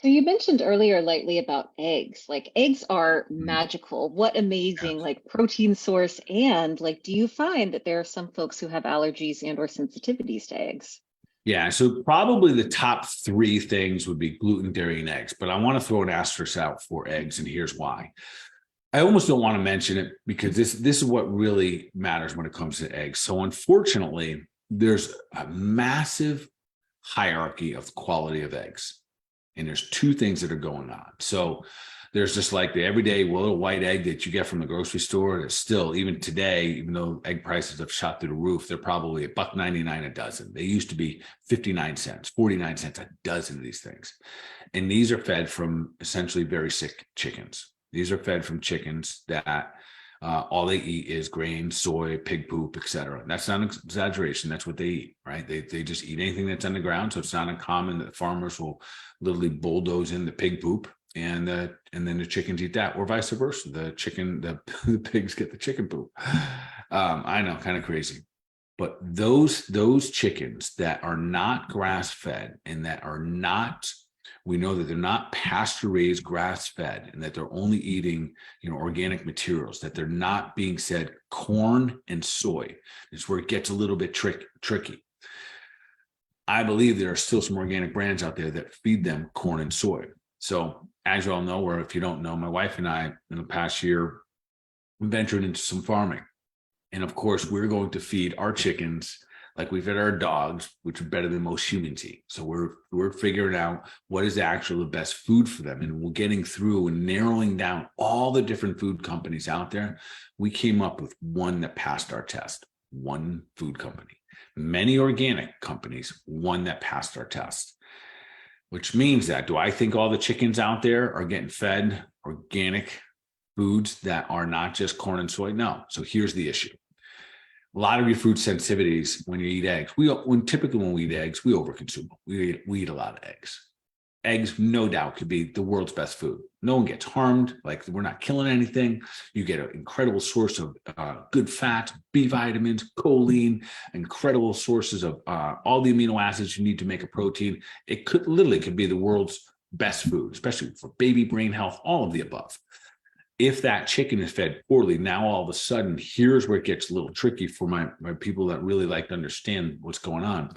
So you mentioned earlier lightly about eggs. Like eggs are magical. What amazing like protein source. And like, do you find that there are some folks who have allergies and or sensitivities to eggs? Yeah. So probably the top three things would be gluten, dairy, and eggs. But I want to throw an asterisk out for eggs, and here's why. I almost don't want to mention it because this is what really matters when it comes to eggs. So unfortunately, there's a massive hierarchy of quality of eggs. And there's two things that are going on. So there's just like the everyday little white egg that you get from the grocery store. That's still, even today, even though egg prices have shot through the roof, they're probably $1.99 a dozen. They used to be 59 cents, 49 cents a dozen of these things. And these are fed from essentially very sick chickens. These are fed from chickens that all they eat is grain, soy, pig poop, etc. That's not an exaggeration. That's what they eat, right? They just eat anything that's on the ground. So it's not uncommon that farmers will literally bulldoze in the pig poop, and then the chickens eat that, or vice versa. The pigs get the chicken poop. I know, kind of crazy. But those chickens that are not grass fed and that are not, we know that they're not pasture raised, grass fed, and that they're only eating, organic materials, that they're not being fed corn and soy. It's where it gets a little bit tricky. I believe there are still some organic brands out there that feed them corn and soy. So as you all know, or if you don't know, my wife and I in the past year ventured into some farming. And of course, we're going to feed our chickens like we feed our dogs, which are better than most humans eat. So we're figuring out what is actually the best food for them. And we're getting through and narrowing down all the different food companies out there. We came up with one that passed our test, one food company. Many organic companies, one that passed our test, which means that, do I think all the chickens out there are getting fed organic foods that are not just corn and soy? No. So here's the issue. A lot of your food sensitivities, when you eat eggs, typically when we eat eggs, we overconsume them. We eat a lot of eggs. Eggs, no doubt, could be the world's best food. No one gets harmed. Like, we're not killing anything. You get an incredible source of good fat, B vitamins, choline, incredible sources of all the amino acids you need to make a protein. It could be the world's best food, especially for baby brain health, all of the above. If that chicken is fed poorly, now all of a sudden, here's where it gets a little tricky for my people that really like to understand what's going on.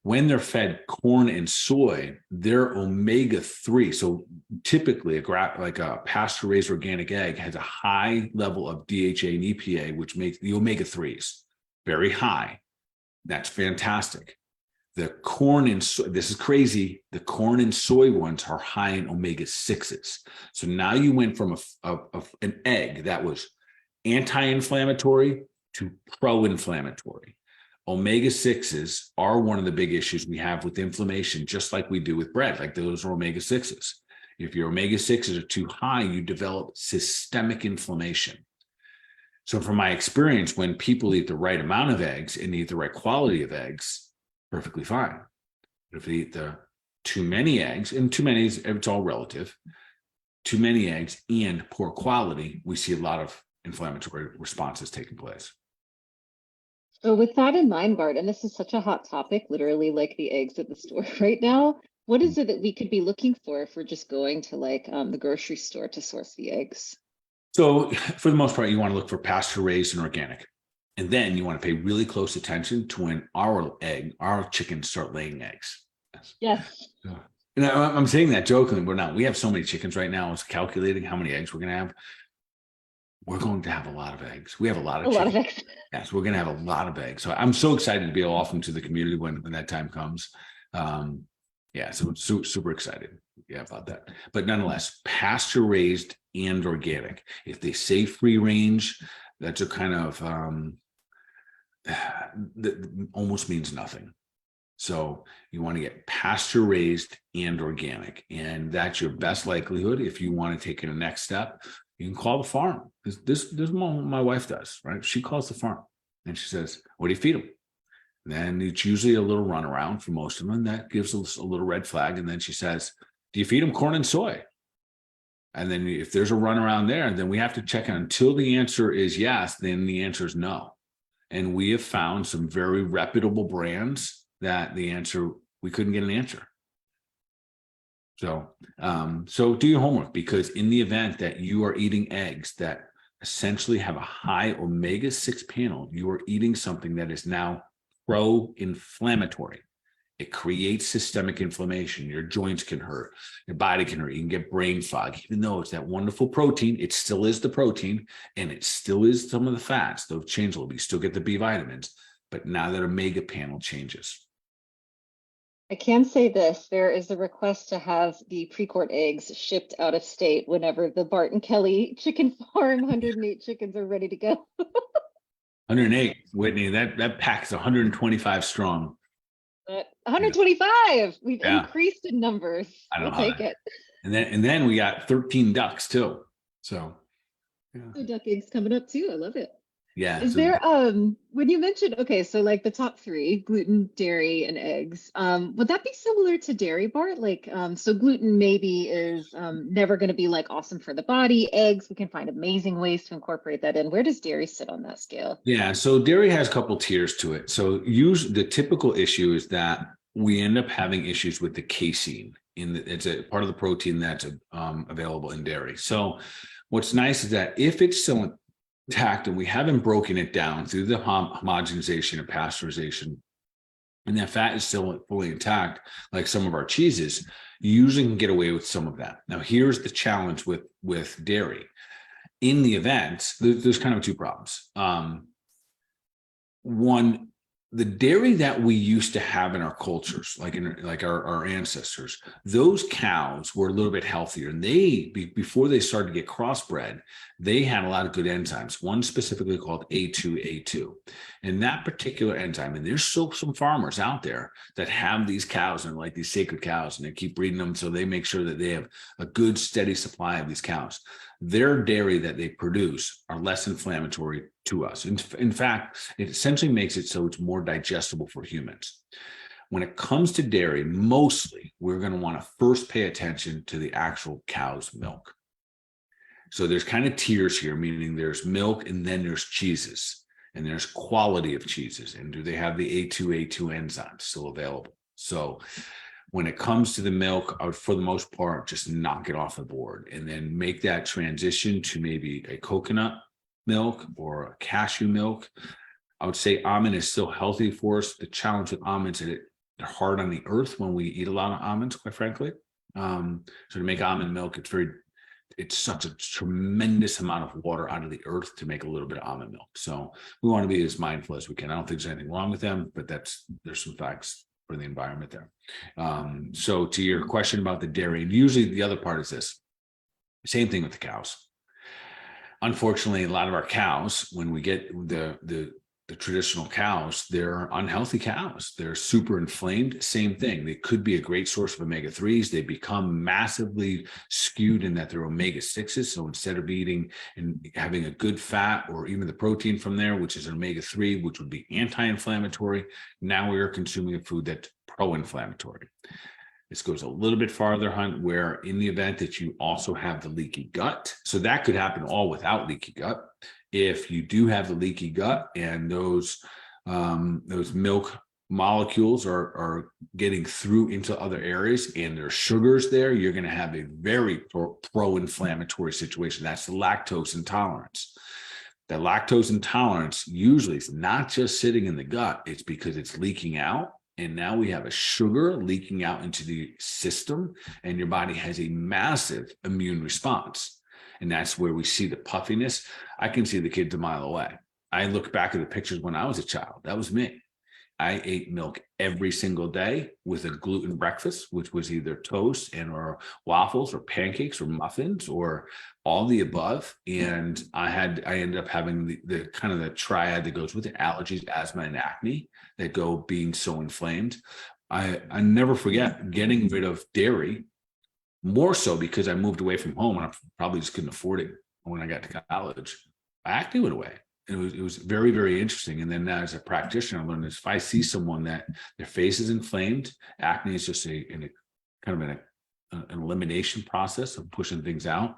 When they're fed corn and soy, their omega-3, so typically a pasture-raised organic egg has a high level of DHA and EPA, which makes the omega-3s very high. That's fantastic. The corn and soy, this is crazy. The corn and soy ones are high in omega-6s. So now you went from an egg that was anti-inflammatory to pro-inflammatory. Omega-6s are one of the big issues we have with inflammation, just like we do with bread, like those are omega-6s. If your omega-6s are too high, you develop systemic inflammation. So from my experience, when people eat the right amount of eggs and eat the right quality of eggs, perfectly fine. If they eat the too many eggs, and too many is, it's all relative, too many eggs and poor quality, we see a lot of inflammatory responses taking place. So with that in mind, Bart, and this is such a hot topic, literally like the eggs at the store right now, what is it that we could be looking for if we're just going to like the grocery store to source the eggs? So for the most part, you want to look for pasture raised and organic. And then you want to pay really close attention to when our chickens start laying eggs. Yes. And I'm saying that jokingly, but now we have so many chickens right now. It's calculating how many eggs we're going to have. We're going to have a lot of eggs. We have a lot of chickens. Eggs. Yes, we're going to have a lot of eggs. So I'm so excited to be able to offer them to the community when that time comes. Yeah, so super excited. Yeah, about that. But nonetheless, pasture raised and organic. If they say free range, that's a kind of that almost means nothing. So you want to get pasture raised and organic, and that's your best likelihood. If you want to take it a next step, you can call the farm. This is what my wife does, right? She calls the farm and she says, "What do you feed them?" Then it's usually a little runaround for most of them. That gives us a little red flag. And then she says, "Do you feed them corn and soy?" And then if there's a runaround there, then we have to check in. Until the answer is yes, then the answer is no. And we have found some very reputable brands that the answer, we couldn't get an answer. So, so do your homework, because in the event that you are eating eggs that essentially have a high omega-6 panel, you are eating something that is now pro-inflammatory. It creates systemic inflammation. Your joints can hurt, your body can hurt. You can get brain fog. Even though it's that wonderful protein, it still is the protein, and it still is some of the fats. They've changed a little bit. You still get the B vitamins, but now that omega panel changes. I can say this, there is a request to have the pre-quart eggs shipped out of state whenever the Bart and Kelly chicken farm 108 chickens are ready to go. 108, Whitney, that pack's 125 strong. 125. We've increased in numbers. I don't know. We'll take it. And then we got 13 ducks too. So the duck eggs coming up too. I love it. Yeah. Is there when you mentioned, okay, so like the top three, gluten, dairy, and eggs, would that be similar to dairy, Bart? Like so gluten maybe is never going to be like awesome for the body. Eggs, we can find amazing ways to incorporate that in. Where does dairy sit on that scale? Yeah, so dairy has a couple tiers to it. So the typical issue is that we end up having issues with the casein it's a part of the protein that's available in dairy. So what's nice is that if it's still intact and we haven't broken it down through the homogenization and pasteurization, and that fat is still fully intact, like some of our cheeses, you usually can get away with some of that. Now, here's the challenge with dairy. In the event, there's kind of two problems. One, the dairy that we used to have in our cultures, like our ancestors, those cows were a little bit healthier, and before they started to get crossbred, they had a lot of good enzymes. One specifically called A2A2, and that particular enzyme. And there's still some farmers out there that have these cows and like these sacred cows, and they keep breeding them so they make sure that they have a good steady supply of these cows. Their dairy that they produce are less inflammatory to us. In fact, it essentially makes it so it's more digestible for humans. When it comes to dairy, mostly we're going to want to first pay attention to the actual cow's milk. So there's kind of tiers here, meaning there's milk and then there's cheeses, and there's quality of cheeses. And do they have the A2A2 enzymes still available? So when it comes to the milk, I would, for the most part, just knock it off the board and then make that transition to maybe a coconut milk or a cashew milk. I would say almond is still healthy for us. The challenge with almonds is they're hard on the earth when we eat a lot of almonds, quite frankly. So to make almond milk, it's such a tremendous amount of water out of the earth to make a little bit of almond milk. So we want to be as mindful as we can. I don't think there's anything wrong with them, but there's some facts for the environment there. So to your question about the dairy, and usually the other part is this, same thing with the cows. Unfortunately, a lot of our cows, when we get the traditional cows, they're unhealthy cows. They're super inflamed. Same thing. They could be a great source of omega-3s. They become massively skewed in that they're omega-6s. So instead of eating and having a good fat or even the protein from there, which is an omega-3, which would be anti-inflammatory, now we are consuming a food that's pro-inflammatory. This goes a little bit farther, Hunt, where in the event that you also have the leaky gut, so that could happen all without leaky gut. If you do have the leaky gut and those milk molecules are getting through into other areas and there's sugars there, you're going to have a very pro-inflammatory situation. That's the lactose intolerance. That lactose intolerance usually is not just sitting in the gut, it's because it's leaking out. And now we have a sugar leaking out into the system, and your body has a massive immune response. And that's where we see the puffiness. I can see the kids a mile away. I look back at the pictures when I was a child. That was me. I ate milk every single day with a gluten breakfast, which was either toast and or waffles or pancakes or muffins or all the above. And I ended up having the kind of the triad that goes with it: allergies, asthma, and acne that go being so inflamed. I never forget getting rid of dairy, more so because I moved away from home and I probably just couldn't afford it when I got to college. Acne went away. It was very, very interesting. And then as a practitioner, I learned this: if I see someone that their face is inflamed, acne is just an elimination process of pushing things out.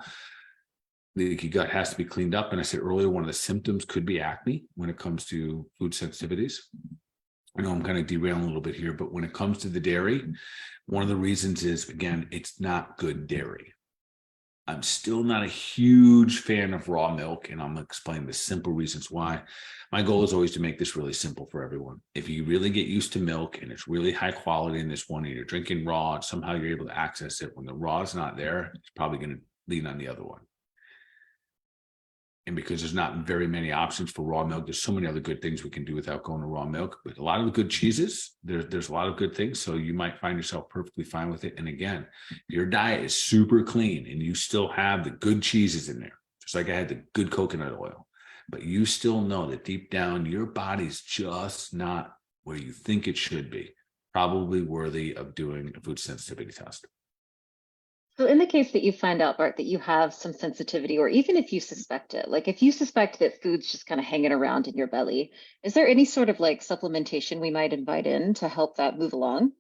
The leaky gut has to be cleaned up. And I said earlier, one of the symptoms could be acne when it comes to food sensitivities. I know I'm kind of derailing a little bit here, but when it comes to the dairy, one of the reasons is, again, it's not good dairy. I'm still not a huge fan of raw milk, and I'm going to explain the simple reasons why. My goal is always to make this really simple for everyone. If you really get used to milk and it's really high quality in this one, and you're drinking raw, and somehow you're able to access it, when the raw is not there, it's probably going to lean on the other one. And because there's not very many options for raw milk, there's so many other good things we can do without going to raw milk. But a lot of the good cheeses, there's a lot of good things. So you might find yourself perfectly fine with it. And again, your diet is super clean and you still have the good cheeses in there, just like I had the good coconut oil. But you still know that deep down, your body's just not where you think it should be, probably worthy of doing a food sensitivity test. So in the case that you find out, Bart, that you have some sensitivity, or even if you suspect it, like if you suspect that food's just kind of hanging around in your belly, is there any sort of like supplementation we might invite in to help that move along?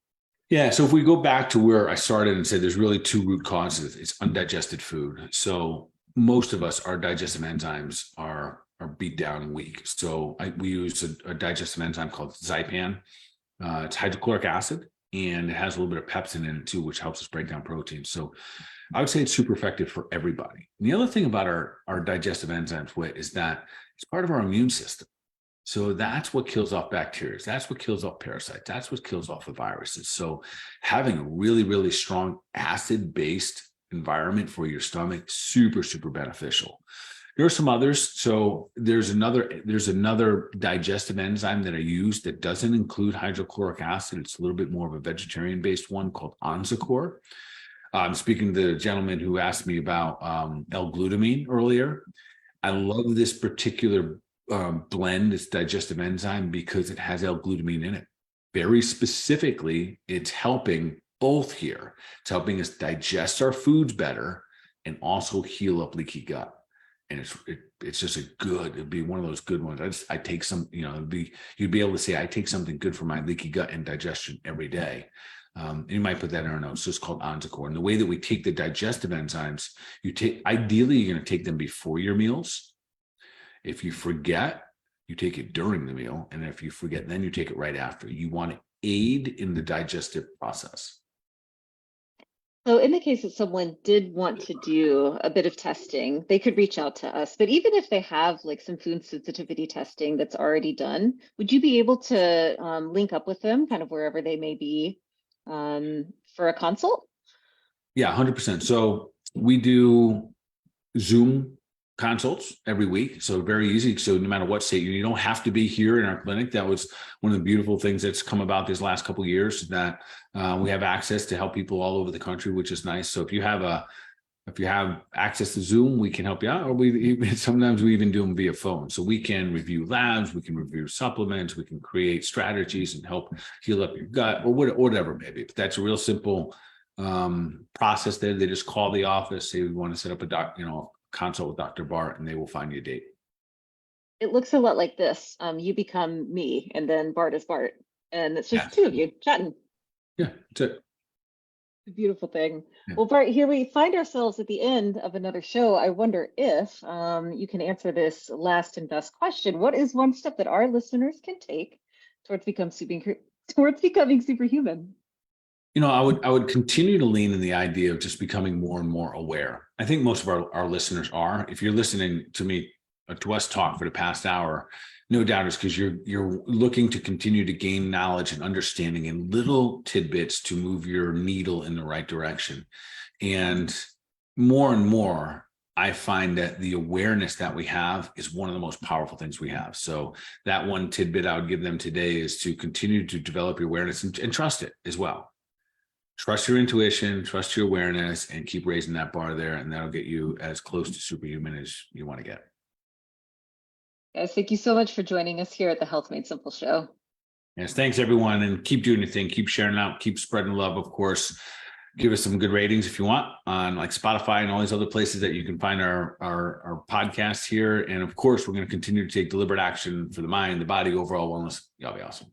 Yeah. So if we go back to where I started and said there's really two root causes, it's undigested food. So most of us, our digestive enzymes are beat down and weak. So we use a digestive enzyme called Zypan. It's hydrochloric acid, and it has a little bit of pepsin in it too, which helps us break down protein. So I would say it's super effective for everybody. And the other thing about our digestive enzymes is that it's part of our immune system. So that's what kills off bacteria. That's what kills off parasites. That's what kills off the viruses. So having a really, really strong acid-based environment for your stomach, super, super beneficial. There are some others. So there's another digestive enzyme that I use that doesn't include hydrochloric acid. It's a little bit more of a vegetarian-based one called Onzacor. Speaking to the gentleman who asked me about L-glutamine earlier, I love this particular blend, this digestive enzyme, because it has L-glutamine in it. Very specifically, it's helping both here. It's helping us digest our foods better and also heal up leaky gut. And it's just it'd be one of those good ones. I take some, you'd be able to say, I take something good for my leaky gut and digestion every day. And you might put that in our notes. It's called Onzacor. And the way that we take the digestive enzymes, ideally, you're going to take them before your meals. If you forget, you take it during the meal. And if you forget, then you take it right after. You want to aid in the digestive process. So in the case that someone did want to do a bit of testing, they could reach out to us. But even if they have like some food sensitivity testing that's already done, would you be able to link up with them kind of wherever they may be for a consult? Yeah, 100%. So we do Zoom consults every week. So very easy. So no matter what state, you don't have to be here in our clinic. That was one of the beautiful things that's come about these last couple of years, that we have access to help people all over the country, which is nice. So if you have access to Zoom, we can help you out, or sometimes we even do them via phone. So we can review labs, we can review supplements, we can create strategies and help heal up your gut, or whatever maybe. But that's a real simple process there. They just call the office, say we want to set up a consult with Dr. Bart, and they will find you a date. It looks a lot like this. You become me, and then Bart is Bart, and it's just Yes. two of you chatting. Yeah, that's it. A beautiful thing. Yeah. Well, Bart, here we find ourselves at the end of another show. I wonder if you can answer this last and best question. What is one step that our listeners can take towards towards becoming superhuman? I would continue to lean in the idea of just becoming more and more aware. I think most of our listeners are. If you're listening to me, to us talk for the past hour, no doubt it's because you're looking to continue to gain knowledge and understanding in little tidbits to move your needle in the right direction. And more, I find that the awareness that we have is one of the most powerful things we have. So that one tidbit I would give them today is to continue to develop your awareness and trust it as well. Trust your intuition, trust your awareness, and keep raising that bar there. And that'll get you as close to superhuman as you want to get. Guys, thank you so much for joining us here at the Health Made Simple show. Yes, thanks everyone. And keep doing your thing, keep sharing out, keep spreading love, of course. Give us some good ratings if you want on like Spotify and all these other places that you can find our podcast here. And of course, we're going to continue to take deliberate action for the mind, the body, overall wellness. Y'all be awesome.